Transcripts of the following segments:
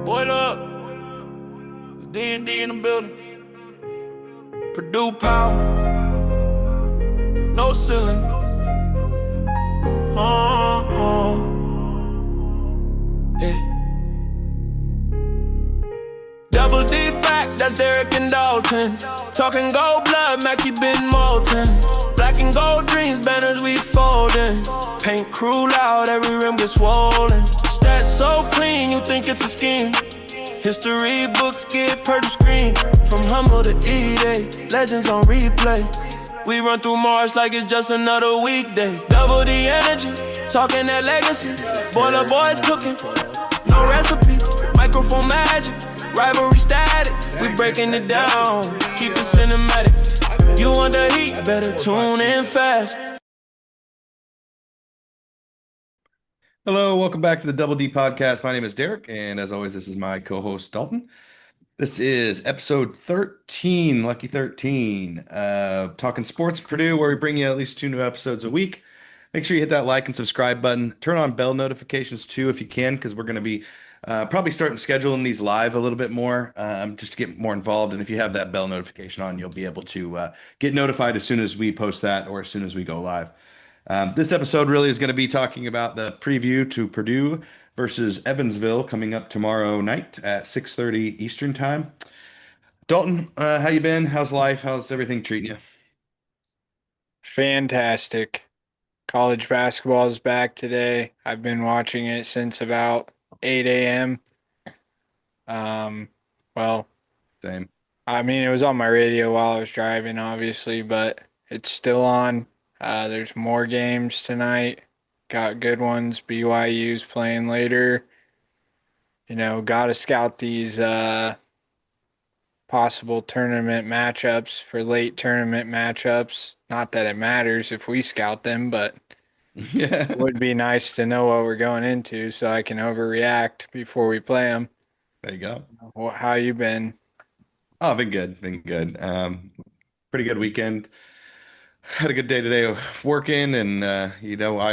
Boy up, it's D&D in the building. Purdue power, no ceiling. Yeah. Double D back, that's Derek and Dalton. Talking gold blood, Mackie been molten. Black and gold dreams, banners we folding. Paint crew loud, every rim gets swollen. Stats so clean, you think it's a scheme. History books get Purdue screen. From humble to E-Day, legends on replay. We run through Mars like it's just another weekday. Double the energy, talking that legacy. Boiler boys cooking, no recipe. Microphone magic, rivalry static. We breaking it down, keep it cinematic. You want the heat, better tune in fast. Hello, welcome back to the Double D Podcast. My name is Derek, and as always, this is my co-host Dalton. This is episode 13, Lucky 13, talking sports Purdue, where we bring you at least 2 new episodes a week. Make sure you hit that like and subscribe button. Turn on bell notifications too if you can, because we're going to be probably starting scheduling these live a little bit more, just to get more involved. And if you have that bell notification on, you'll be able to get notified as soon as we post that or as soon as we go live. This episode really is going to be talking about the preview to Purdue versus Evansville coming up tomorrow night at 6:30 Eastern time. Dalton, how you been? How's life? How's everything treating you? Fantastic. College basketball is back today. I've been watching it since about 8 a.m. Well, Same. I mean, it was on my radio while I was driving, obviously, but it's still on. There's more games tonight. Got good ones. BYU's playing later. Got to scout these possible tournament matchups for late tournament matchups. Not that it matters if we scout them, but Yeah. it would be nice to know what we're going into so I can overreact before we play them. There you go. Well, how you been? Oh, been good. Been good. Pretty good weekend. Had a good day today of working, and I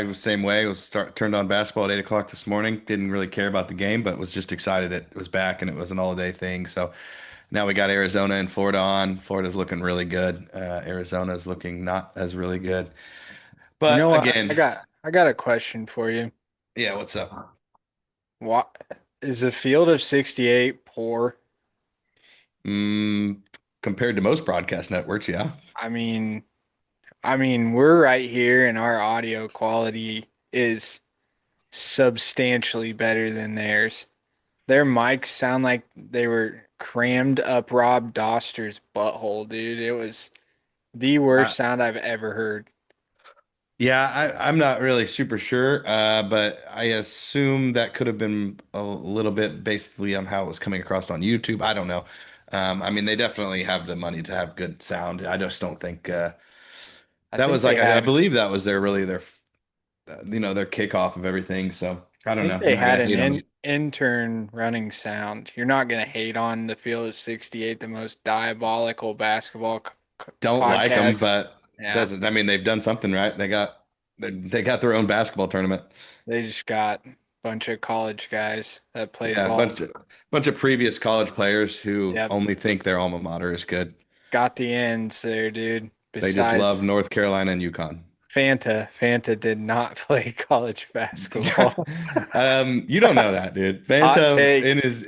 was the same way. Turned on basketball at 8 o'clock this morning. Didn't really care about the game, but was just excited it was back and it was an all-day thing. So now we got Arizona and Florida on. Florida's looking really good. Arizona's looking not as really good. You know But what? again, I got a question for you. yeah, what's up? What is the field of 68 poor? Mm, Compared to most broadcast networks, yeah. I mean, we're right here and our audio quality is substantially better than theirs. Their mics sound like they were crammed up Rob Doster's butthole, dude. It was the Uh, worst sound I've ever heard. yeah, I'm not really super sure, but I assume that could have been a little bit basically on how it was coming across on YouTube. I don't know. I mean, they definitely have the money to have good sound. I just don't think I that think was they like I had believe that was their kickoff of everything. So I I don't think know. I'm they not gonna had an hate on it. intern running sound. You're not gonna hate on the field of 68, the most diabolical basketball Don't like them, podcast. but Yeah, doesn't. I mean, they've done something right. They got their own basketball tournament. they just got a bunch of college guys that played Yeah, a ball. bunch of previous college players who Yep, only think their alma mater is good. got the ends there, dude. They just love Besides North Carolina and UConn. Fanta did not play college basketball. You don't know that, dude. Hot Fanta take.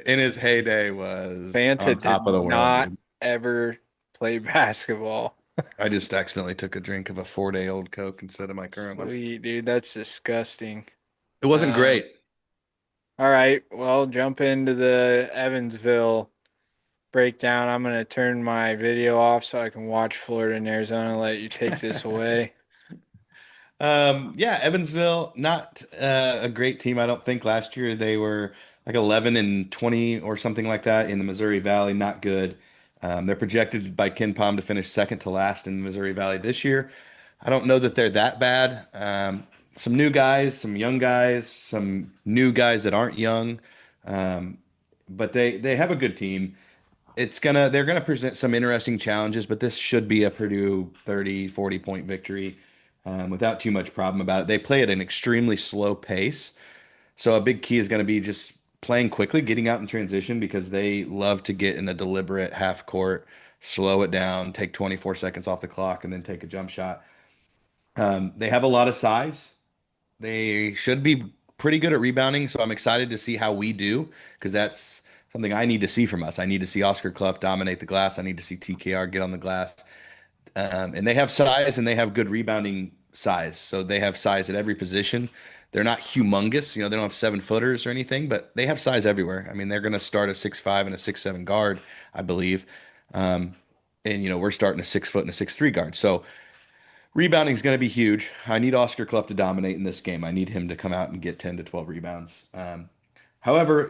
in his heyday was on Fanta did top of the world, not dude. ever play basketball. I just accidentally took a drink of a 4-day old Coke instead of my current one. Sweet, dude. That's disgusting. It wasn't Um, great. all right. Well, jump into the Evansville breakdown. I'm going to turn my video off so I can watch Florida and Arizona. Let you take this away. Yeah, Evansville, not a great team. I don't think last year they were like 11 and 20 or something like that in the Missouri Valley. Not good. They're projected by Ken Palm to finish second to last in the Missouri Valley this year. I don't know that they're that bad. Some new guys, some young guys, some new guys that aren't young, um, but they have a good team. They're gonna present some interesting challenges, but this should be a Purdue 30, 40 point victory, without too much problem about it. They play at an extremely slow pace, so a big key is going to be just playing quickly, getting out in transition because they love to get in a deliberate half court, slow it down, take 24 seconds off the clock, and then take a jump shot. They have a lot of size. They should be pretty good at rebounding, so I'm excited to see how we do because that's something I need to see from us. I need to see Oscar Clough dominate the glass. I need to see TKR get on the glass. And they have size and they have good rebounding size. So they have size at every position. They're not humongous, they don't have 7 footers or anything, but they have size everywhere. I mean, they're going to start a 6'5" and a 6'7" guard, I believe. And we're starting a 6 foot and a 6'3" guard. So rebounding is going to be huge. I need Oscar Clough to dominate in this game. I need him to come out and get 10 to 12 rebounds. However,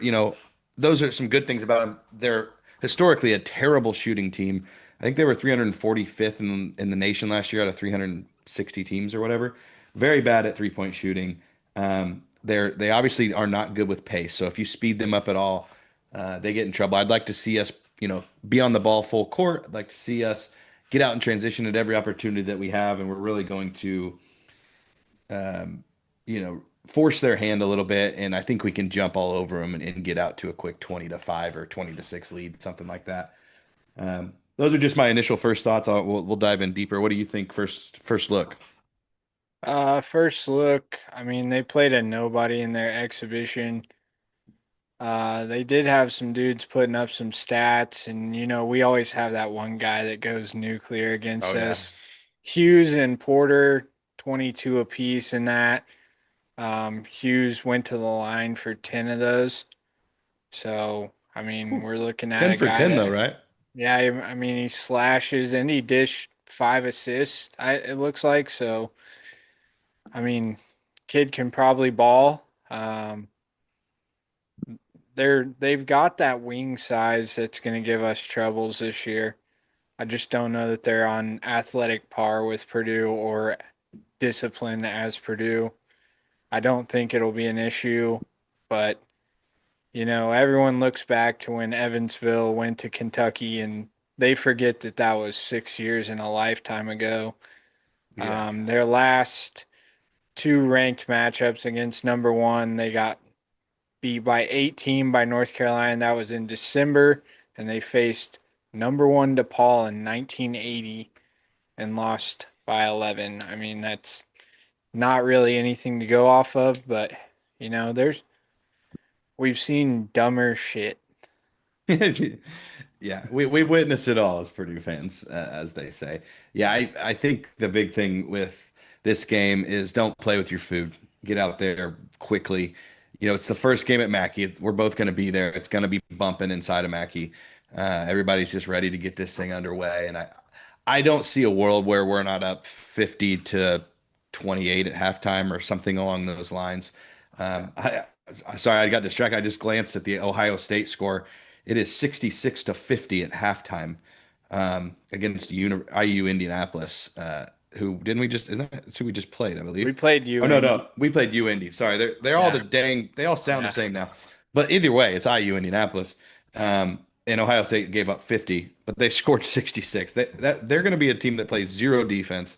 those are some good things about them. They're historically a terrible shooting team. I think they were 345th in the nation last year out of 360 teams or whatever. Very bad at three-point shooting. They obviously are not good with pace. So if you speed them up at all, they get in trouble. I'd like to see us, be on the ball full court. I'd like to see us get out and transition at every opportunity that we have, and we're really going to, um, force their hand a little bit. And I think we can jump all over them and get out to a quick 20-5 or 20-6 lead, something like that. Those are just my initial first thoughts. We'll dive in deeper. What do you think first look? First look, I mean, they played a nobody in their exhibition. They did have some dudes putting up some stats, and we always have that one guy that goes nuclear Oh against yeah. us. Hughes and Porter, 22 apiece in that. Hughes went to the line for 10 of those. So, I mean, we're looking at 10 a for guy 10 though, that, right? yeah, I mean, he slashes and he dished 5 assists, it looks like. So, I mean, kid can probably ball. They've got that wing size that's going to give us troubles this year. I just don't know that they're on athletic par with Purdue or discipline as Purdue. I don't think it'll be an issue, but everyone looks back to when Evansville went to Kentucky and they forget that that was 6 years and a lifetime ago. Yeah. Their last two ranked matchups against number one, they got beat by 18 by North Carolina. That was in December, and they faced number one DePaul in 1980 and lost by 11. I mean, that's not really anything to go off of, but there's we've seen dumber shit. Yeah, we've witnessed it all as Purdue fans, as they say. Yeah, I think the big thing with this game is don't play with your food. Get out there quickly. It's the first game at Mackey. We're both going to be there. It's going to be bumping inside of Mackey. Everybody's just ready to get this thing underway, and I don't see a world where we're not up 50 to 28 at halftime or something along those lines. Sorry, I got distracted. I just glanced at the Ohio State score. It is 66 to 50 at halftime against IU Indianapolis. Who didn't we just? Isn't that that's who we just played? I believe. We played Oh no, UND. no, we played U Indy. Sorry, they're all Yeah, the dang. They all sound the yeah. same now. But either way, it's IU Indianapolis. And Ohio State gave up 50, but they scored 66. They're going to be a team that plays zero defense.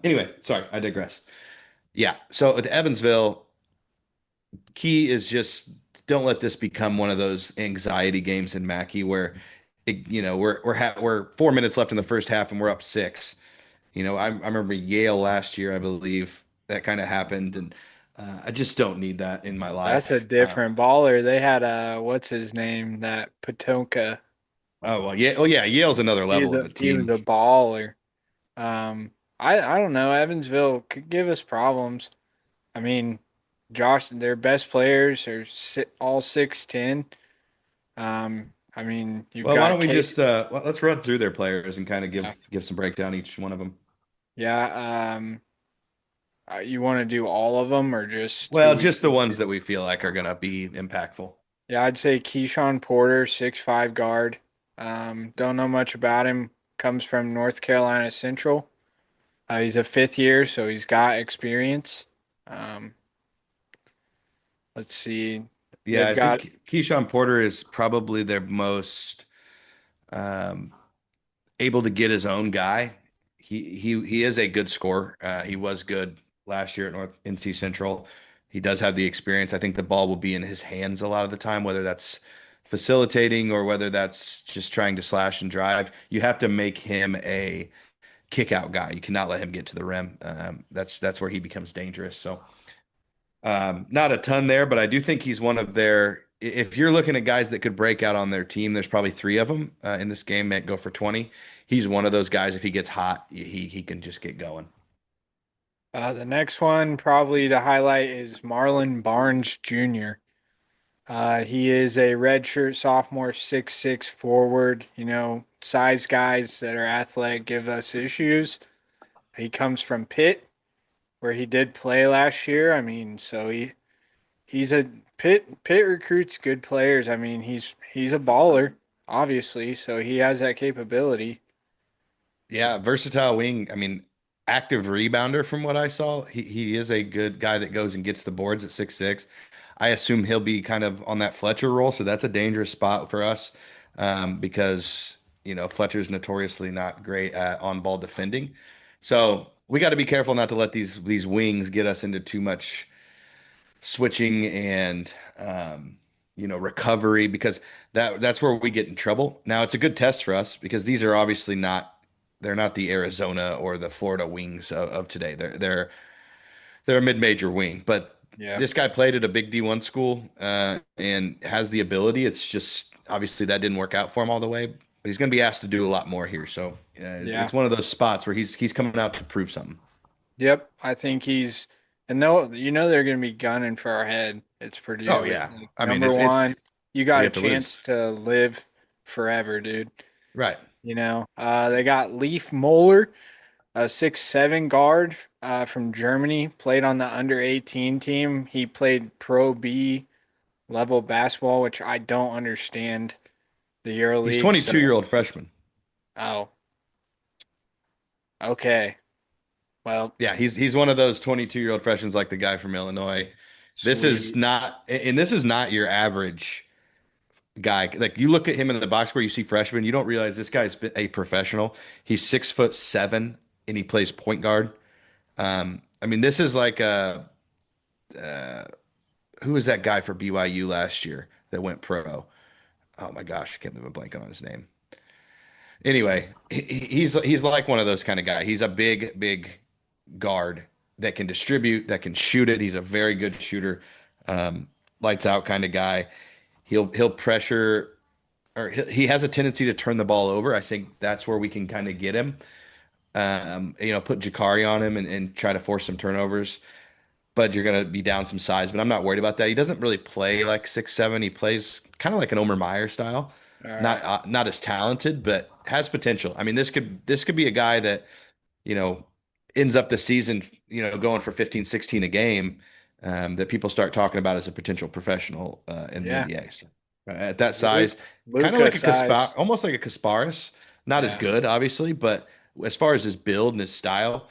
Anyway, sorry, I digress. Yeah. So at Evansville, key is just don't let this become one of those anxiety games in Mackey where we're 4 minutes left in the first half and we're up 6. I remember Yale last year, I believe that kind of happened, and I just don't need that in my That's a life. different baller. They had what's his name? That Patonka. Oh well, yeah, oh yeah, Yale's another He's level of a a he was team. a baller. I don't know. Evansville could give us problems. I mean, Josh, their best players are all 6'10". I mean, you've Well, why got don't we Kate. just let's run through their players and kind of Yeah. give some breakdown each one of them. Yeah. You want to do all of them or just who Well, we just the think? ones that we feel like are going to be impactful. Yeah, I'd say Keyshawn Porter, 6'5" guard. Don't know much about him. Comes from North Carolina Central. He's a fifth year, so he's got experience. Um, let's see. Yeah, They've I got think Keyshawn Porter is probably their most um, able to get his own guy. He is a good scorer. He was good last year at North NC Central. He does have the experience. I think the ball will be in his hands a lot of the time, whether that's facilitating or whether that's just trying to slash and drive. You have to make him a kick out guy. You cannot let him get to the rim. That's where he becomes dangerous. So not a ton there, but I do think he's one of their. If you're looking at guys that could break out on their team, there's probably three of them in this game that go for 20. He's one of those guys. If he gets hot, he can just get going. The next one probably to highlight is Marlon Barnes Jr. He is a redshirt sophomore, 6'6" forward. Size guys that are athletic give us issues. He comes from Pitt, where he did play last year. I mean, so he's a Pitt recruits good players. I mean, he's a baller, obviously, so he has that capability. Yeah, versatile wing. I mean, active rebounder from what I saw. He is a good guy that goes and gets the boards at 6'6". I assume he'll be kind of on that Fletcher role, so that's a dangerous spot for us because Fletcher's notoriously not great at on-ball defending. So we got to be careful not to let these wings get us into too much switching and recovery because that's where we get in trouble. Now it's a good test for us because these are obviously not they're not the Arizona or the Florida wings of today. They're a mid-major wing, but Yeah. this guy played at a big D1 school and has the ability. It's just obviously that didn't work out for him all the way, but he's going to be asked to do a lot more here. So Yeah. it's one of those spots where he's coming out to prove something. Yep. I think and no, they're going to be gunning for our head. It's Oh Purdue. yeah, Like, I mean number it's one, it's you what do got you a have to lose? chance to live forever, dude. Right. They got Leaf Moeller, a 6'7" guard from Germany, played on the under 18 team. He played Pro B level basketball, which I don't understand the He's EuroLeague. 22-year-old freshman. Oh, okay. Well, Yeah, he's one of those 22-year-old freshmen like the guy from Illinois. sweet. This is not your average guy. Like you look at him in the box score, you see freshman, you don't realize this guy's been a professional. He's 6'7" and he plays point guard. I mean, this is like who was that guy for BYU last year that went pro? Oh my gosh, I can't believe I'm blanking on his name. Anyway, he's like one of those kind of guy. He's a big guard that can distribute, that can shoot it. He's a very good shooter, um, lights out kind of guy. He'll pressure, or he has a tendency to turn the ball over. I think that's where we can kind of get him. Put Jakari on him and try to force some turnovers. But you're going to be down some size. But I'm not worried about that. He doesn't really play like 6'7". He plays kind of like an Omer Meyer style. All Not right. not as talented, but has potential. I mean, this could be a guy that you know ends up the season going for 15, 16 a game that people start talking about as a potential professional in the Yeah. NBA. So, at that Luke, size, kind of Luca like a size. almost like a Kasparis. Not as Yeah. good, obviously, but as far as his build and his style.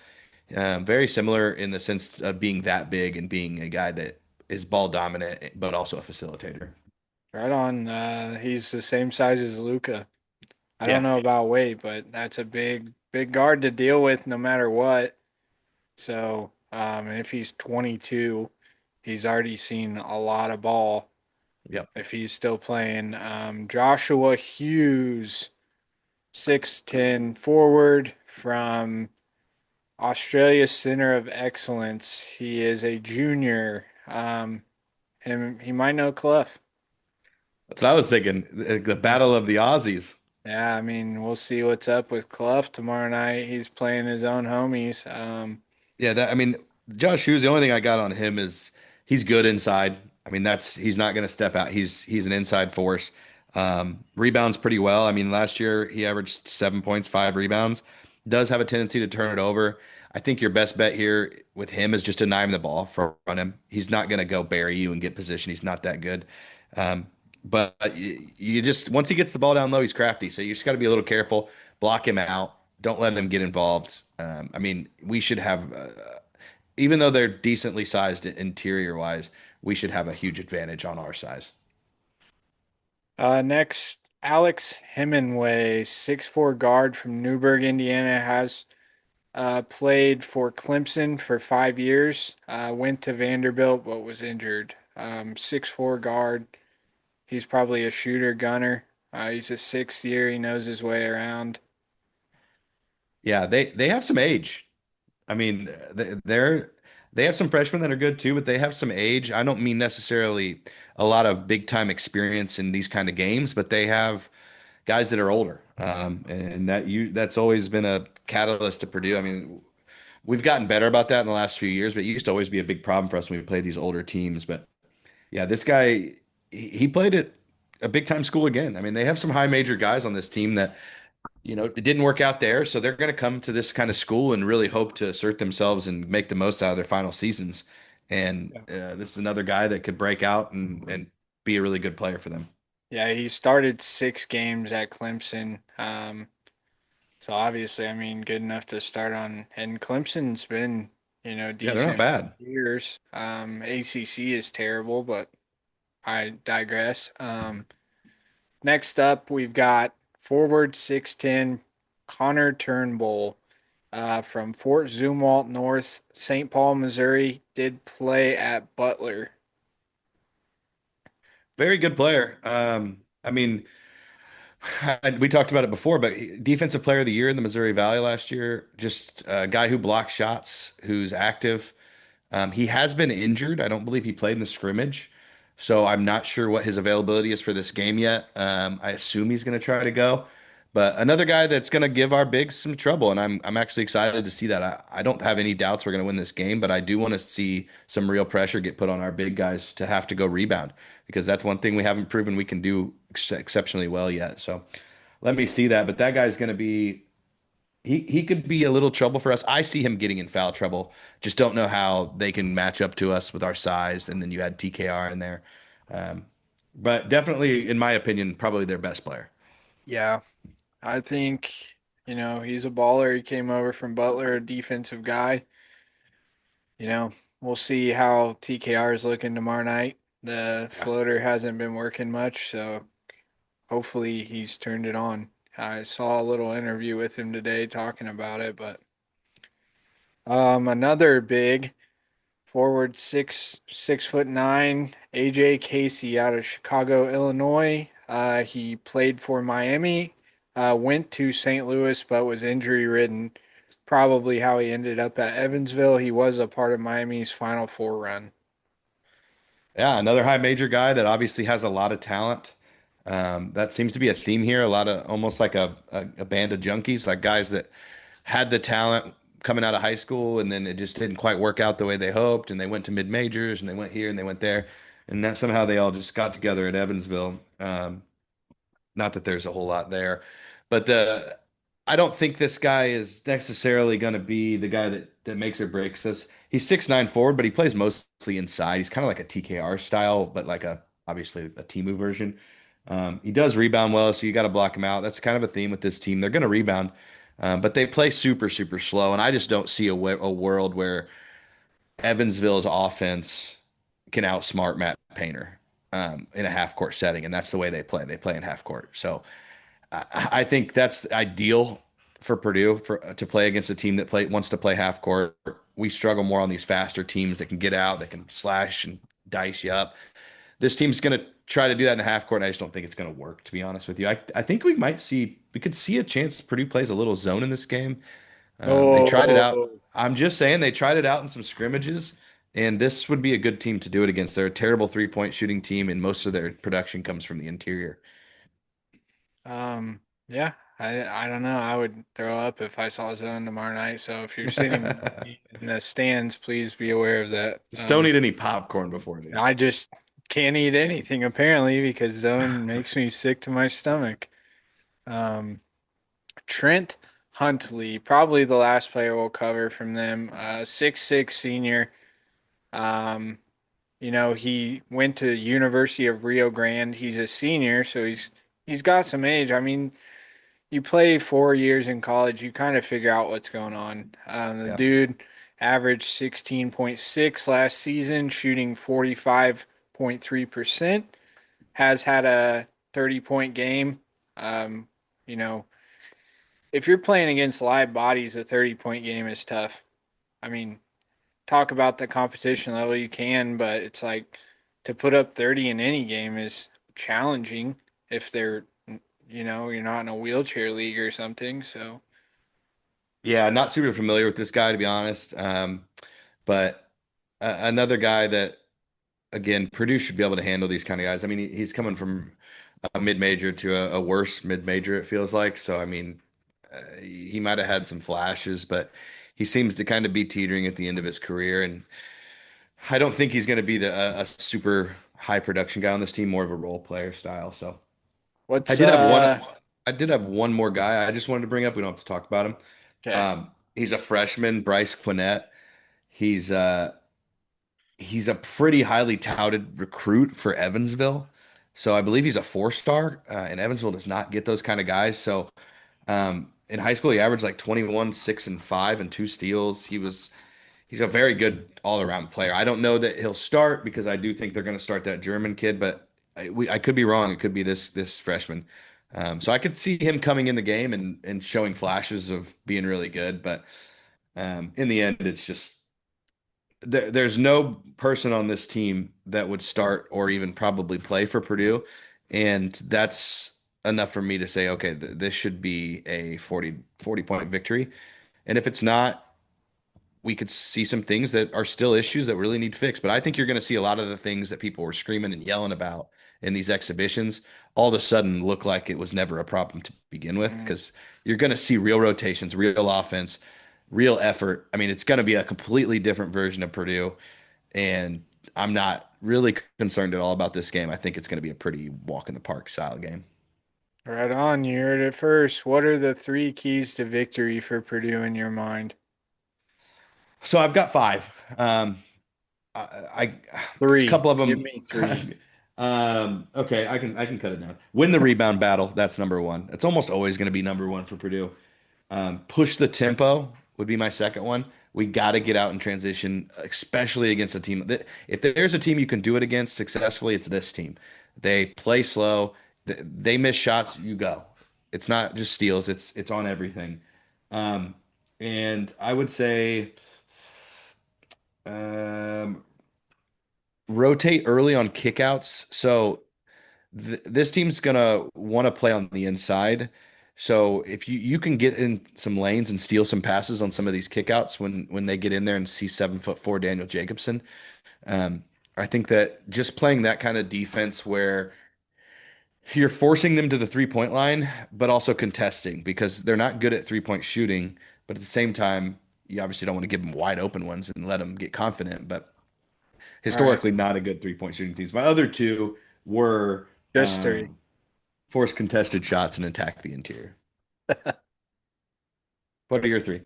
Very similar in the sense of being that big and being a guy that is ball dominant, but also a facilitator. Right on. He's the same size as Luca. I don't Yeah. know about weight, but that's a big guard to deal with no matter what. So, and if he's 22, he's already seen a lot of ball Yep. if he's still playing. Joshua Hughes, 6'10" forward from Australia's Center of Excellence. He is a junior. And he might know Clough. That's what I was thinking. The battle of the Aussies. Yeah, I mean, we'll see what's up with Clough tomorrow night. He's playing his own homies. Yeah, I mean, Josh Hughes, the only thing I got on him is he's good inside. I mean, he's not going to step out. He's an inside force. Rebounds pretty well. I mean, last year he averaged 7 points, 5 rebounds. Does have a tendency to turn it over. I think your best bet here with him is just deny him the ball from him. He's not going to go bury you and get position. He's not that good. Um, but you just once he gets the ball down low, he's crafty. So you just got to be a little careful. Block him out. Don't let him get involved. I mean, we should have, even though they're decently sized interior wise, we should have a huge advantage on our size. Next, Alex Hemingway, 6'4" guard from Newburgh, Indiana, has Played for Clemson for 5 years. Went to Vanderbilt, but was injured. 6'4" guard. He's probably a shooter gunner. He's a sixth year. He knows his way around. Yeah, they have some age. I mean, they have some freshmen that are good too, but they have some age. I don't mean necessarily a lot of big time experience in these kind of games, but they have guys that are older. And that's always been a catalyst to Purdue. I mean, we've gotten better about that in the last few years, but it used to always be a big problem for us when we played these older teams. But yeah, this guy, he played at a big time school again. I mean, they have some high major guys on this team that, it didn't work out there. So they're going to come to this kind of school and really hope to assert themselves and make the most out of their final seasons. And Yeah. this is another guy that could break out and be a really good player for them. Yeah, he started 6 games at Clemson. So obviously, I mean, good enough to start on. And Clemson's been, Yeah, they're not decent bad. for years. ACC is terrible, but I digress. Next up, we've got forward 6'10", Connor Turnbull, from Fort Zumwalt North, St. Paul, Missouri. Did play at Butler. Very good player. I mean, we talked about it before, but defensive player of the year in the Missouri Valley last year, just a guy who blocks shots, who's active. He has been injured. I don't believe he played in the scrimmage, so I'm not sure what his availability is for this game yet. I assume he's going to try to go, but another guy that's going to give our bigs some trouble, and I'm actually excited to see that. I don't have any doubts we're going to win this game, but I do want to see some real pressure get put on our big guys to have to go rebound because that's one thing we haven't proven we can do exceptionally well yet. So let me see that. But that guy's going to be he could be a little trouble for us. I see him getting in foul trouble. Just don't know how they can match up to us with our size. And then you add TKR in there. Um, but definitely, in my opinion, probably their best player. Yeah, I think, he's a baller. He came over from Butler, a defensive guy. You know, we'll see how TKR is looking tomorrow night. The Yeah. floater hasn't been working much, so hopefully he's turned it on. I saw a little interview with him today talking about it, but another big forward, 6'9", AJ Casey out of Chicago, Illinois. He played for Miami, went to St. Louis, but was injury ridden. Probably how he ended up at Evansville. He was a part of Miami's Final Four run. Yeah, another high major guy that obviously has a lot of talent. That seems to be a theme here. A lot of almost like a band of junkies, like guys that had the talent coming out of high school, and then it just didn't quite work out the way they hoped, and they went to mid majors, and they went here and they went there, and that somehow they all just got together at Evansville. Not that there's a whole lot there, but I don't think this guy is necessarily going to be the guy that makes or breaks us. He's 6'9" forward, but he plays mostly inside. He's kind of like a TKR style, but like obviously a Timu version. He does rebound well, so you got to block him out. That's kind of a theme with this team. They're going to rebound, but they play super, super slow, and I just don't see a world where Evansville's offense can outsmart Matt Painter in a half court setting, and that's the way they play. They play in half court. So I think that's ideal for Purdue to play against a team that wants to play half court. We struggle more on these faster teams that can get out, that can slash and dice you up. This team's going to try to do that in the half court, and I just don't think it's going to work, to be honest with you. I think we could see a chance Purdue plays a little zone in this game. They tried it out. Oh, I'm just saying they tried it out in some scrimmages, and this would be a good team to do it against. They're a terrible 3-point shooting team, and most of their production comes from the interior. yeah, I don't know. I would throw up if I saw zone tomorrow night. So if you're sitting in the stands, please be aware of that. Just don't eat any popcorn before the I just can't eat anything apparently because zone makes me sick to my stomach. Um, Trent Huntley, probably the last player we'll cover from them. 6'6" senior. Um, he went to University of Rio Grande. He's a senior, so he's got some age. I mean, you play 4 years in college, you kind of figure out what's going on. The Yeah. dude averaged 16.6 last season, shooting 45.3%. Has had a 30-point game. Um, you know, if you're playing against live bodies, a 30-point game is tough. I mean, talk about the competition level you can, but it's like to put up 30 in any game is challenging if you're not in a wheelchair league or something. So, Yeah, not super familiar with this guy to be honest. But another guy that again, Purdue should be able to handle these kind of guys. I mean, he's coming from a mid-major to a worse mid-major, it feels like. So, I mean, he might have had some flashes, but he seems to kind of be teetering at the end of his career. And I don't think he's going to be a super high production guy on this team, more of a role player style. So, I what's did have one. I did have one more guy I just wanted to bring up. We don't have to talk about him. okay. He's a freshman, Bryce Quinnett. He's uh, he's a pretty highly touted recruit for Evansville. So I believe he's a four-star, and Evansville does not get those kind of guys. So in high school, he averaged like 21, 6, and 5, and 2 steals. He's a very good all-around player. I don't know that he'll start because I do think they're going to start that German kid, but I could be wrong. It could be this freshman. So I could see him coming in the game and showing flashes of being really good, but in the end, it's just there's no person on this team that would start or even probably play for Purdue, and that's enough for me to say, okay, this should be a 40 point victory. And if it's not, we could see some things that are still issues that really need fixed. But I think you're going to see a lot of the things that people were screaming and yelling about in these exhibitions all of a sudden look like it was never a problem to begin with Mm. because you're going to see real rotations, real offense, real effort. I mean, it's going to be a completely different version of Purdue. And I'm not really concerned at all about this game. I think it's going to be a pretty walk in the park style game. Right on, you heard it first. What are the three keys to victory for Purdue in your mind? So I've got five. I a Three. couple of Give them. me three. Okay, I can cut it down. Win the rebound battle. That's number one. It's almost always going to be number one for Purdue. Push the tempo would be my second one. We got to get out in transition, especially against a team that if there's a team you can do it against successfully, it's this team. They play slow. They miss shots, you go. It's not just steals. It's on everything. Um, and I would say um, rotate early on kickouts. So this team's gonna want to play on the inside. So if you can get in some lanes and steal some passes on some of these kickouts when they get in there and see 7'4" Daniel Jacobson, um, I think that just playing that kind of defense where you're forcing them to the 3 point line, but also contesting because they're not good at 3 point shooting. But at the same time, you obviously don't want to give them wide open ones and let them get confident. But All right. historically, not a good 3 point shooting teams. My other two were Just three. force contested shots and attack the interior. What are your three?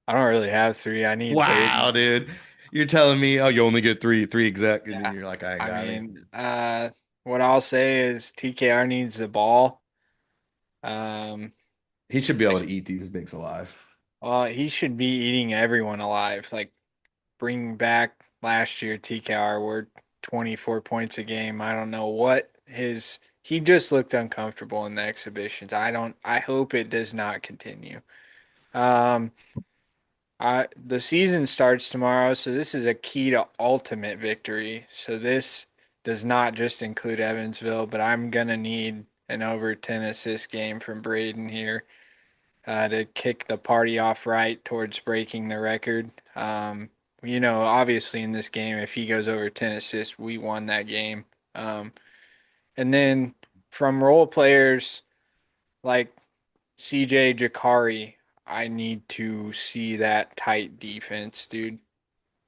I don't really have three. I need Wow, Braden. dude. You're telling me, oh, you only get three exact, and then Yeah. you're like, I ain't I got any. mean, what I'll say is TKR needs the ball. Um, He should be able like, to eat these bigs alive. well, he should be eating everyone alive. Like, bring back last year TKR were 24 points a game. I don't know what he just looked uncomfortable in the exhibitions. I hope it does not continue. Um, the season starts tomorrow, so this is a key to ultimate victory. So this does not just include Evansville, but I'm gonna need an over 10 assist game from Braden here to kick the party off right towards breaking the record. Obviously in this game, if he goes over 10 assists, we won that game. Um, and then from role players like CJ Jakari, I need to see that tight defense, dude.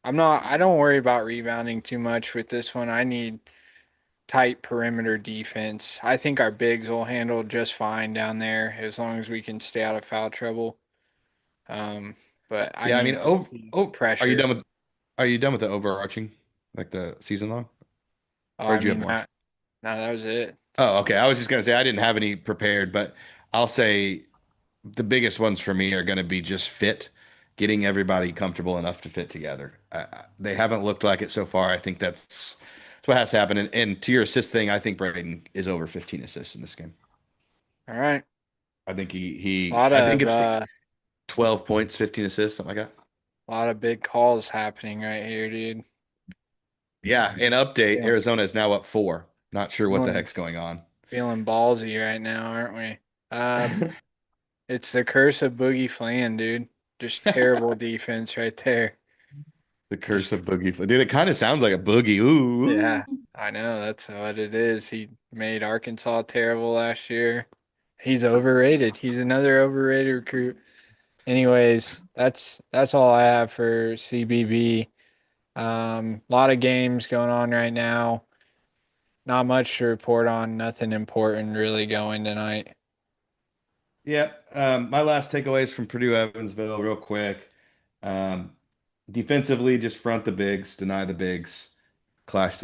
I don't worry about rebounding too much with this one. I need tight perimeter defense. I think our bigs will handle just fine down there as long as we can stay out of foul trouble. Um, but I Yeah, I mean, need to see are you pressure. done with the overarching, like the season long? Oh, Or I did you have mean more? that. No, that was it. Oh, okay. I was just gonna say I didn't have any prepared, but I'll say the biggest ones for me are gonna be just fit, getting everybody comfortable enough to fit together. They haven't looked like it so far. I think that's what has to happen. And to your assist thing, I think Braden is over 15 assists in this game. All right. I think A he lot I think of it's 12 points, 15 assists, something like that. big calls happening right here, dude. Yeah, an update. Feeling Arizona is now up 4. Not sure what the feeling heck's going on. feeling ballsy right now, aren't we? It's the curse of Boogie Flan, dude. Just terrible defense right there. The curse Just of Boogie. Dude, it kind of sounds like a boogie. Ooh. yeah, I know that's what it is. He made Arkansas terrible last year. He's overrated. He's another overrated recruit. Anyways, that's all I have for CBB. A lot of games going on right now. Not much to report on. Nothing important really going tonight. Yeah. My last takeaways from Purdue Evansville, real quick. Um, Defensively, just front the bigs, deny the bigs, crash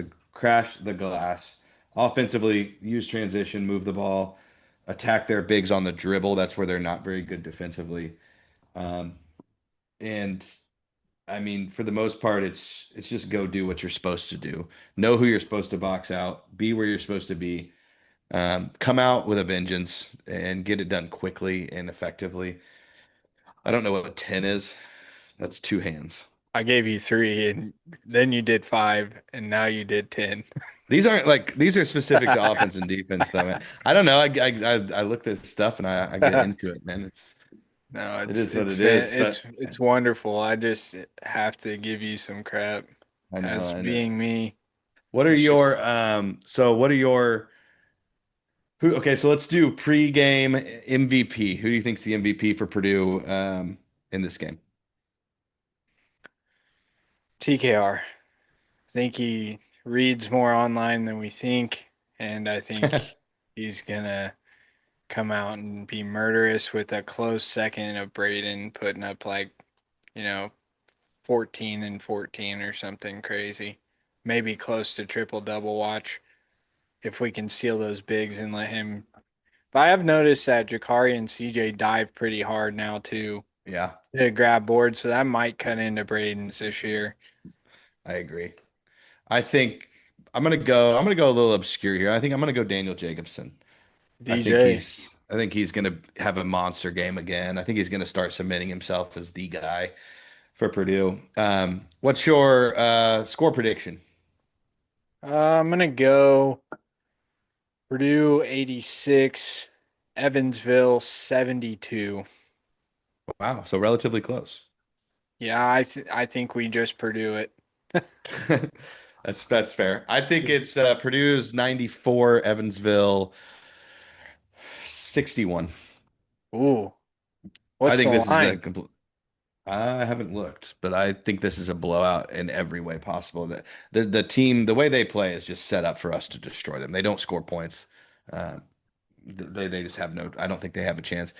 the glass. Offensively, use transition, move the ball, attack their bigs on the dribble. That's where they're not very good defensively. Um, and I mean, for the most part, it's just go do what you're supposed to do. Know who you're supposed to box out. Be where you're supposed to be. Come out with a vengeance and get it done quickly and effectively. I don't know what 10 is. That's two hands. I gave you three, and then you did five, and now you did 10. These are specific to offense and defense though, man. I don't know. I look at this stuff and I get into it, man. No, It is what it is. But it's wonderful. I just have to give you some crap as I know. being me. What are It's your just so what are your who okay, so let's do pre-game MVP. Who do you think's the MVP for Purdue in this game? TKR. I think he reads more online than we think, and I think he's gonna come out and be murderous with a close second of Braden putting up like, you know, 14 and 14 or something crazy. Maybe close to triple double watch if we can seal those bigs and let him. But I have noticed that Jakari and CJ dive pretty hard now too Yeah, to grab boards, so that might cut into Braden's this year. I agree. I think I'm gonna go a little obscure here. I think I'm gonna go Daniel Jacobson. DJ. I think he's gonna have a monster game again. I think he's gonna start cementing himself as the guy for Purdue. What's your score prediction? I'm gonna go Purdue 86, Evansville 72. Wow, so relatively close. Yeah, I think we just Purdue it. That's fair. I think it's Purdue's 94, Evansville 61. Ooh, I what's the think this is a line? complete. I haven't looked, but I think this is a blowout in every way possible. That the team, the way they play, is just set up for us to destroy them. They don't score points. Uh, they just have no. I don't think they have a chance.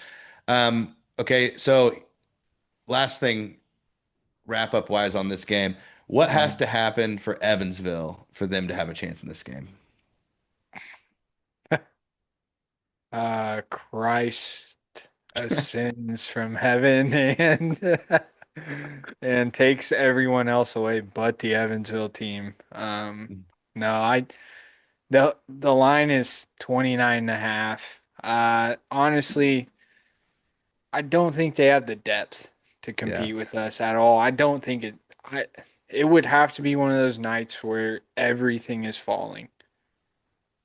Okay, so last thing, wrap up wise on this game, what has Um, to happen for Evansville for them to have a chance in this game? Christ ascends from heaven and and takes everyone else away but the Evansville team. No, the line is 29 and a half. Honestly, I don't think they have the depth to Yeah. compete with us at all. I don't think it would have to be one of those nights where everything is falling.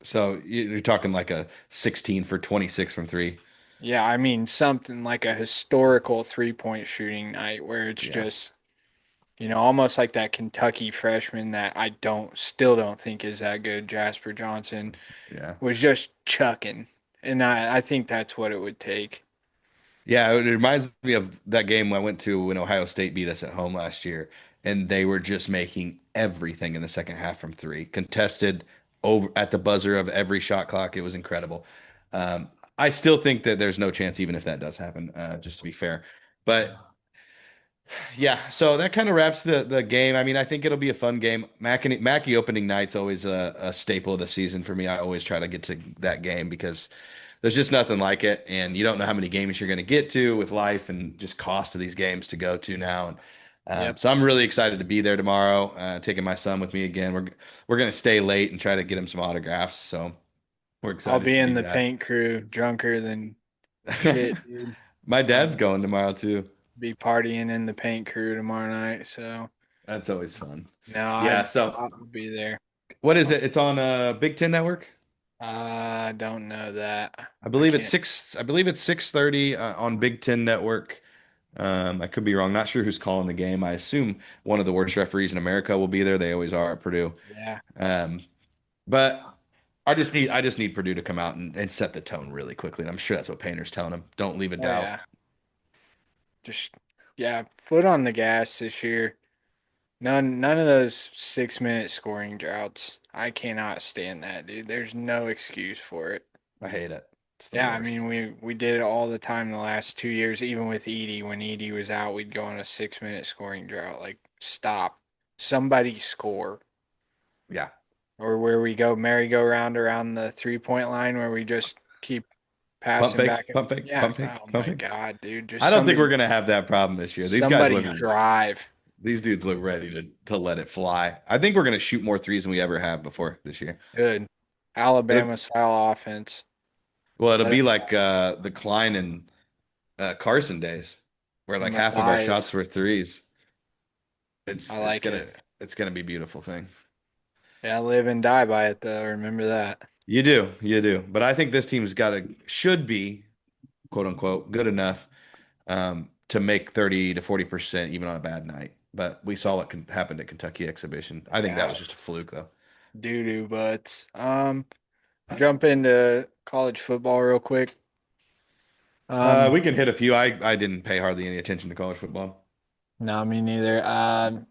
So you're talking like a 16 for 26 from three. Yeah, I mean something like a historical three-point shooting night where it's Yeah. just, almost like that Kentucky freshman that I still don't think is that good, Jasper Johnson, Yeah. was just chucking. And I think that's what it would take. Yeah, it reminds me of that game I went to when Ohio State beat us at home last year, and they were just making everything in the second half from three, contested over at the buzzer of every shot clock. It was incredible. I still think that there's no chance, even if that does happen, just to be fair. But yeah, so that kind of wraps the game. I mean, I think it'll be a fun game. Mackey opening night's always a staple of the season for me. I always try to get to that game because there's just nothing like it, and you don't know how many games you're going to get to with life and just cost of these games to go to now. And Yep. so I'm really excited to be there tomorrow. Taking my son with me again. We're going to stay late and try to get him some autographs. So we're I'll excited be to in do the that. paint crew, drunker than Shit, dude. My dad's Um, going tomorrow too. be partying in the paint crew tomorrow night. So That's always fun. no, Yeah. So I'll be there. what is it? It's on Big Ten Network. I don't know that. I I believe it's can't. 6. I believe it's 6:30 on Big Ten Network. I could be wrong. Not sure who's calling the game. I assume one of the worst referees in America will be there. They always are at Purdue. Yeah. Um, but I just need Purdue to come out and set the tone really quickly. And I'm sure that's what Painter's telling them. Don't leave a Oh doubt. yeah. Just yeah. Foot on the gas this year. None of those 6 minute scoring droughts. I cannot stand that, dude. There's no excuse for it. I hate it. It's the Yeah, I worst. mean we did it all the time the last 2 years, even with Edie. When Edie was out, we'd go on a 6 minute scoring drought. Like, stop. Somebody score. Yeah. Or where we go merry-go-round around the 3 point line where we just keep Pump passing fake, back. pump fake, Yeah. pump fake, Oh pump my fake. God, dude. I Just don't think we're gonna have that problem this year. These guys somebody look drive. these dudes look ready to let it fly. I think we're gonna shoot more threes than we ever have before this year. Good. It'll, Alabama style offense. well, it'll Let be it like the Klein and Carson days, where like half of our shots Matthias. were threes. I It's like gonna it. it's gonna be a beautiful thing. Yeah, live and die by it though. Remember that. You do. But I think this team's should be, quote unquote, good enough to make 30 to 40% even on a bad night. But we saw what happened at Kentucky exhibition. I think that Yeah, was just a fluke, though. doo-doo butts. Jump into college football real quick. We Um, can hit a few. I didn't pay hardly any attention to college football. no, me neither.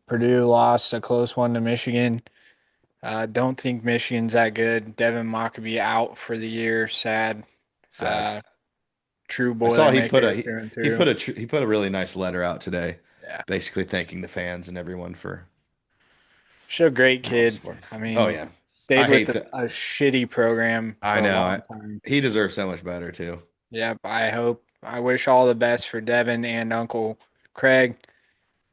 Purdue lost a close one to Michigan. Don't think Michigan's that good. Devin Mockabee out for the year. Sad. Sad. Uh, True I saw he put Boilermaker a through and he through. put he put a really nice letter out today, Yeah. basically thanking the fans and everyone Still a great for all the kid. support. I Oh mean, yeah, I stayed with hate that. a shitty program I for a know. long time. He deserves so much better too. Yep, I wish all the best for Devin and Uncle Craig,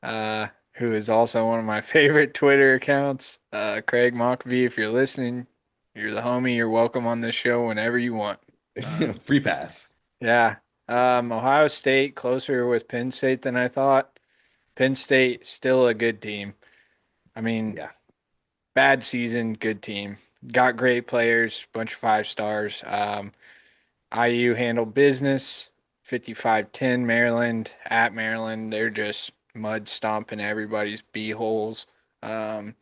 who is also one of my favorite Twitter accounts. Craig Mockbee, if you're listening, you're the homie. You're welcome on this show whenever you want. Um, Free pass. yeah. Ohio State closer with Penn State than I thought. Penn State still a good team. I mean, Yeah. bad season, good team. Got great players, bunch of 5 stars. IU handled business, 55-10 Maryland at Maryland. They're just mud stomping everybody's holes. Um,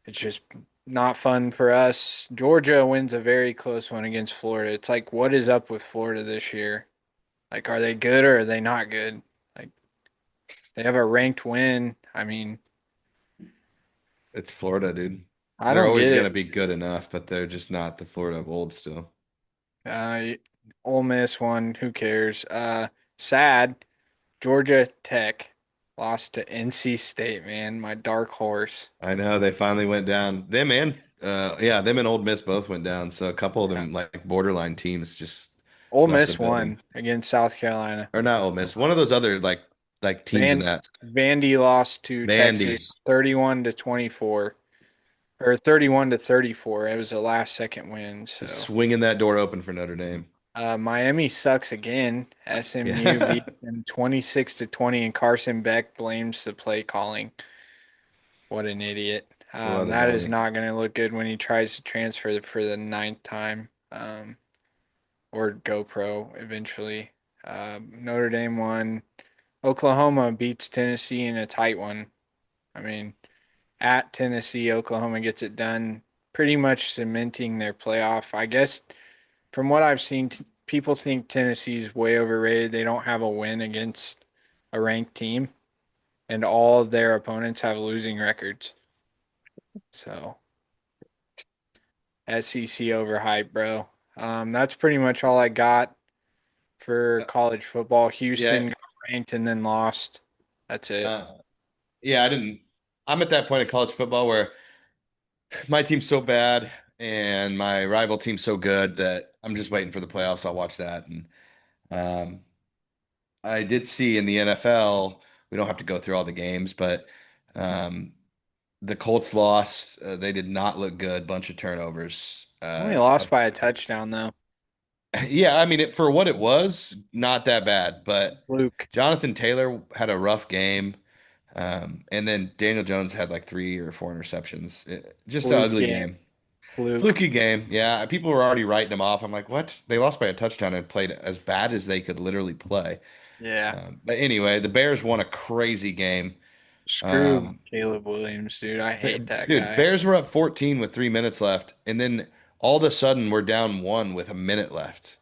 it's just not fun for us. Georgia wins a very close one against Florida. It's like, what is up with Florida this year? Like, are they good or are they not good? Like, they have a ranked win. I mean, It's Florida, dude. I They're don't always get going to it. be good enough, but they're just not the Florida of old still. Uh, Ole Miss won. Who cares? Sad. Georgia Tech lost to NC State, man. My dark horse. I know they finally went down. Them and Old Miss both went down. So a couple of Yeah. them like borderline teams just Ole left the Miss building. won against South Carolina. Or not Old Miss. One of those other like teams in Van that Vandy lost to Vandy Texas 31-24 or 31-34. It was a last second win. just So swinging that door open for Notre Dame. Miami sucks again. SMU Yeah. beat them 26-20, and Carson Beck blames the play calling. What an idiot. What a That is dummy. not going to look good when he tries to transfer for the ninth time, or GoPro eventually. Notre Dame won. Oklahoma beats Tennessee in a tight one. I mean, at Tennessee, Oklahoma gets it done, pretty much cementing their playoff. I guess from what I've seen, people think Tennessee's way overrated. They don't have a win against a ranked team, and all of their opponents have losing records. So SEC overhyped, bro. That's pretty much all I got for college football. Yeah. Houston got ranked and then lost. That's it. Uh, yeah, I didn't. I'm at that point in college football where my team's so bad and my rival team's so good that I'm just waiting for the playoffs. I'll watch that. And um, I did see in the NFL, we don't have to go through all the games, but um, the Colts lost. They did not look good. Bunch of turnovers. Only lost by a touchdown though. Yeah, I mean, for what it was, not that bad. But Luke, Jonathan Taylor had a rough game. And then Daniel Jones had like 3 or 4 interceptions. Just an fluke ugly game, game. fluke. Fluky game. Yeah, people were already writing him off. I'm like, what? They lost by a touchdown and played as bad as they could literally play. Yeah. But anyway, the Bears won a crazy game. Screw Um, Caleb Williams, dude. I hate that dude, guy. Bears were up 14 with 3 minutes left, and then all of a sudden we're down one with a minute left.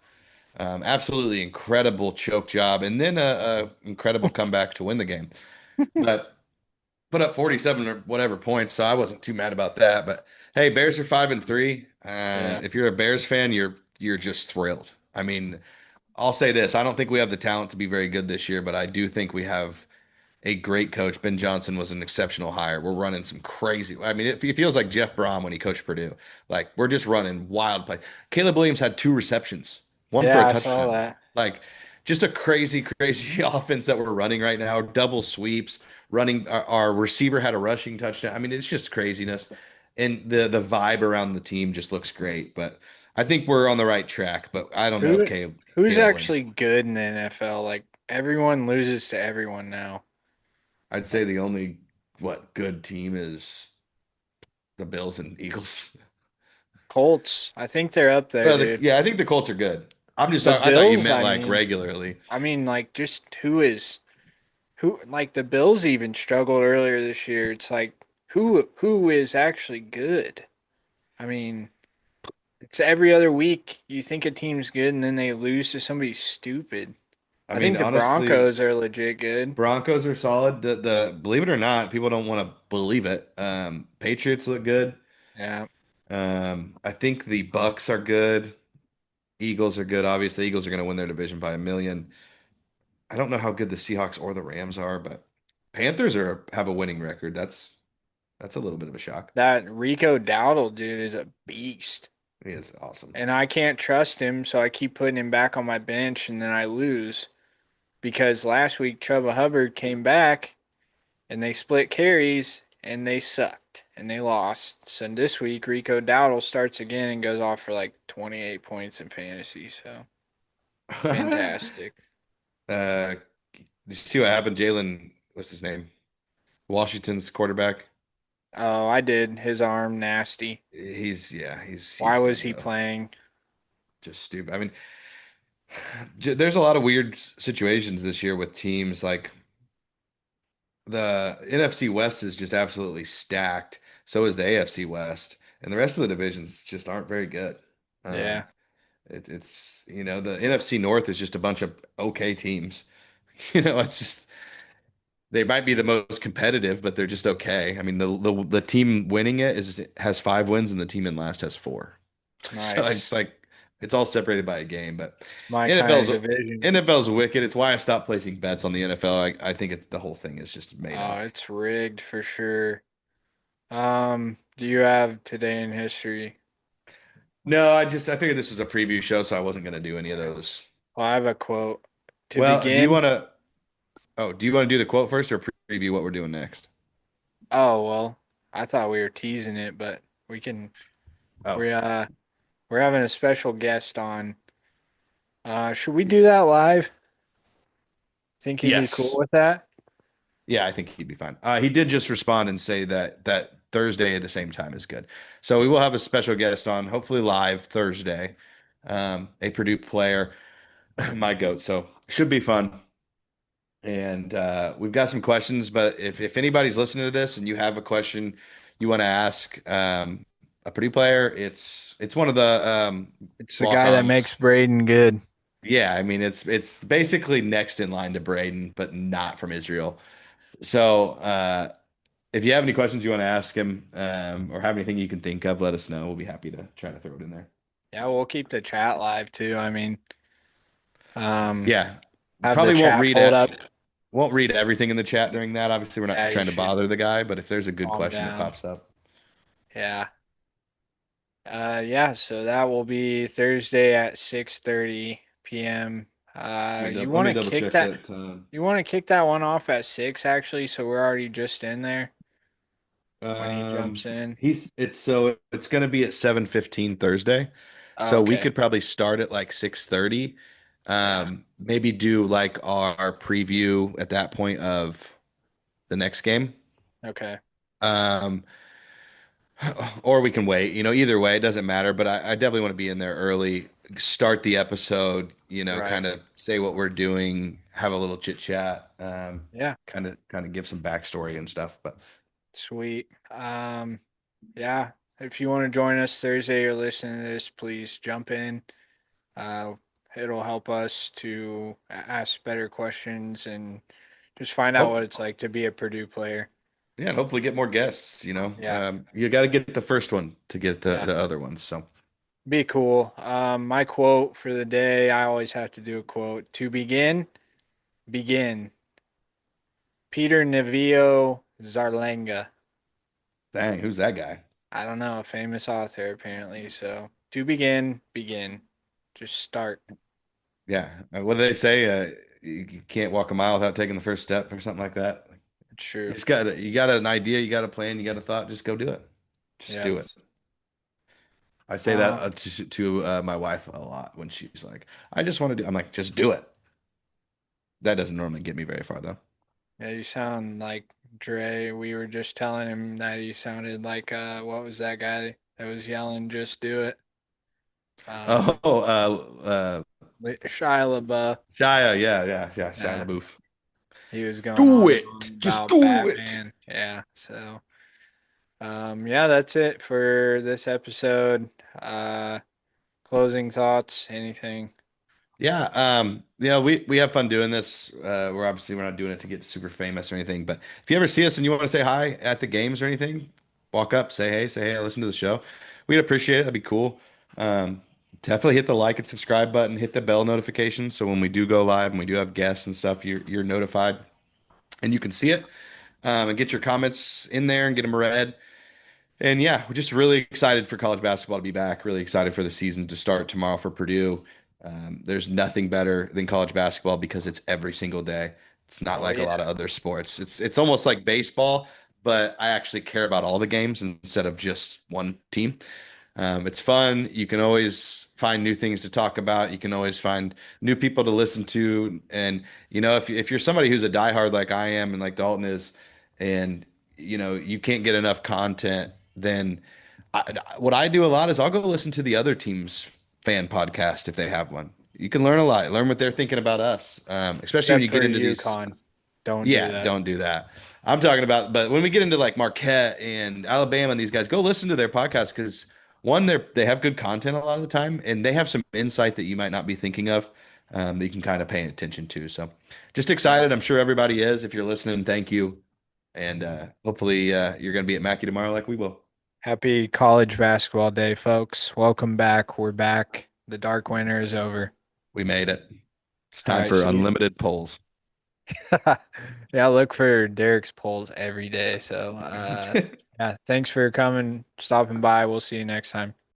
Absolutely incredible choke job, and then a incredible comeback to win the game. But put up 47 or whatever points, so I wasn't too mad about that. But hey, Bears are 5-3. Yeah. If you're a Bears fan, you're just thrilled. I mean, I'll say this: I don't think we have the talent to be very good this year, but I do think we have a great coach. Ben Johnson was an exceptional hire. We're running some crazy. I mean, it feels like Jeff Brom when he coached Purdue. Like we're just running wild plays. Caleb Williams had 2 receptions, one for a Yeah, I saw touchdown. that. Like just a crazy, crazy offense that we're running right now. Double sweeps, running. Our receiver had a rushing touchdown. I mean, it's just craziness, and the vibe around the team just looks great. But I think we're on the right track. But I don't know if Who who's Caleb wins. actually good in the NFL? Like everyone loses to everyone now. I'd say the only what good team is the Bills and Eagles. Colts, I think they're up there, Well, dude. yeah, I think the Colts are good. I'm just The talking, I thought you Bills, meant like regularly. I mean, like just who like the Bills even struggled earlier this year. It's like who is actually good? I mean, it's every other week you think a team's good and then they lose to somebody stupid. I I mean, think the honestly, Broncos are legit good. Broncos are solid. The believe it or not, people don't want to believe it. Patriots look good. Yeah. I think the Bucks are good. Eagles are good. Obviously, Eagles are going to win their division by a million. I don't know how good the Seahawks or the Rams are, but Panthers have a winning record. That's a little bit of a shock. That Rico Dowdle dude is a beast. He is awesome. And I can't trust him, so I keep putting him back on my bench and then I lose. Because last week Chuba Hubbard came back and they split carries and they sucked and they lost. So this week Rico Dowdle starts again and goes off for like 28 points in fantasy. So fantastic. Did you see what happened? Jalen, what's his name? Washington's quarterback. Oh, I did. His arm nasty. He's Why was done he though. playing? Just stupid. I mean, there's a lot of weird situations this year with teams. Like the NFC West is just absolutely stacked. So is the AFC West, and the rest of the divisions just aren't very good. Um, Yeah. it's the NFC North is just a bunch of okay teams. It's just they might be the most competitive, but they're just okay. I mean, the team winning it has 5 wins, and the team in last has 4. So it's Nice. like it's all separated by a game. But My kind NFL's of division. NFL's wicked. It's why I stopped placing bets on the NFL. I think the whole thing is just made Oh, up. it's rigged for sure. Do you have today in history? No, I figured this was a preview show, so I wasn't going to do any of those. Well, I have a quote. To Well, do you begin, want to? Oh, do you want to do the quote first or preview what we're doing next? oh well, I thought we were teasing it, but we can Oh, we we're having a special guest on. Should we do that live? Think you'd be cool yes. with that? Yeah, I think he'd be fine. He did just respond and say that Thursday at the same time is good. So we will have a special guest on, hopefully live Thursday. A Purdue player, my goat. So should be fun. And we've got some questions, but if anybody's listening to this and you have a question you want to ask a Purdue player, it's one of the It's the guy that walk-ons. makes Braden good. Yeah, I mean it's basically next in line to Braden, but not from Israel. So if you have any questions you want to ask him or have anything you can think of, let us know. We'll be happy to try to throw it in there. Yeah, we'll keep the chat live too. I mean, um, Yeah, have the probably won't chat read pulled it. up. Won't read everything in the chat during that. Obviously, we're Yeah, not you trying to should bother the guy, but if there's a good calm question that down. pops up. Yeah. Yeah, so that will be Thursday at 6:30 p.m. You Let want me to double kick check that that. you want to kick that one off at 6 actually, so we're already just in there when he jumps in. It's going to be at 7:15 Thursday. So we Okay. could probably start at like 6:30. Yeah. Maybe do like our preview at that point of the next game. Okay. Um, or we can wait, either way, it doesn't matter. But I definitely want to be in there early, start the episode, Right. kind of say what we're doing, have a little chit chat, Yeah. kind of give some backstory and stuff. But Sweet. Yeah. If you want to join us Thursday or listen to this, please jump in. Uh, it'll help us to ask better questions and just find out what hope, it's like to be a Purdue player. yeah, and hopefully get more guests. Yeah. You got to get the first one to get the Yeah. the other ones. So Be cool. My quote for the day, I always have to do a quote. To begin, begin. Peter Nevio Zarlenga. dang, who's that guy? I don't know, a famous author apparently. So to begin, begin. Just start. Yeah, what do they say? You can't walk a mile without taking the first step, or something like that. It's true. You got an idea, you got a plan, you got a thought, just go do it. Just Yeah. do it. I say that Um, to my wife a lot when she's like, "I just want to do." I'm like, "Just do it." That doesn't normally get me very far though. yeah, you sound like Dre. We were just telling him that he sounded like what was that guy that was yelling, just do it? Oh, Um, Shia LaBeouf. Shia, yeah, Shia Yeah, LaBeouf. he was going Do on and it, on just about do it. Batman. Yeah, so yeah, that's it for this episode. Uh, Closing thoughts, anything? Yeah, we have fun doing this. We're not doing it to get super famous or anything, but if you ever see us and you want to say hi at the games or anything, walk up, say hey, I listen to the show. We'd appreciate it. That'd be cool. Um, Definitely hit the like and subscribe button, hit the bell notifications so when we do go live and we do have guests and stuff, you're notified and you can see it. And get your comments in there and get them read. And yeah, we're just really excited for college basketball to be back. Really excited for the season to start tomorrow for Purdue. There's nothing better than college basketball because it's every single day. It's not Oh like a lot yeah, of other sports. It's almost like baseball, but I actually care about all the games instead of just one team. It's fun. You can always find new things to talk about. You can always find new people to listen to. And if you're somebody who's a diehard like I am and like Dalton is, and you can't get enough content, then what I do a lot is I'll go listen to the other team's fan podcast if they have one. You can learn a lot, learn what they're thinking about us, especially when except you get for into these. UConn. Don't do Yeah, that. don't do that. I'm talking about, but when we get into like Marquette and Alabama and these guys, go listen to their podcast because one, they have good content a lot of the time, and they have some insight that you might not be thinking of that you can kind of pay attention to. So, just Yeah. excited. I'm sure everybody is. If you're listening, thank you, and hopefully you're going to be at Mackey tomorrow, like we will. Happy college basketball day, folks. Welcome back. We're back. The dark winter is over. We made it. It's All time right, for see you. unlimited polls. Yeah, look for Derek's polls every day. So, yeah, thanks for coming, stopping by. We'll see you next time.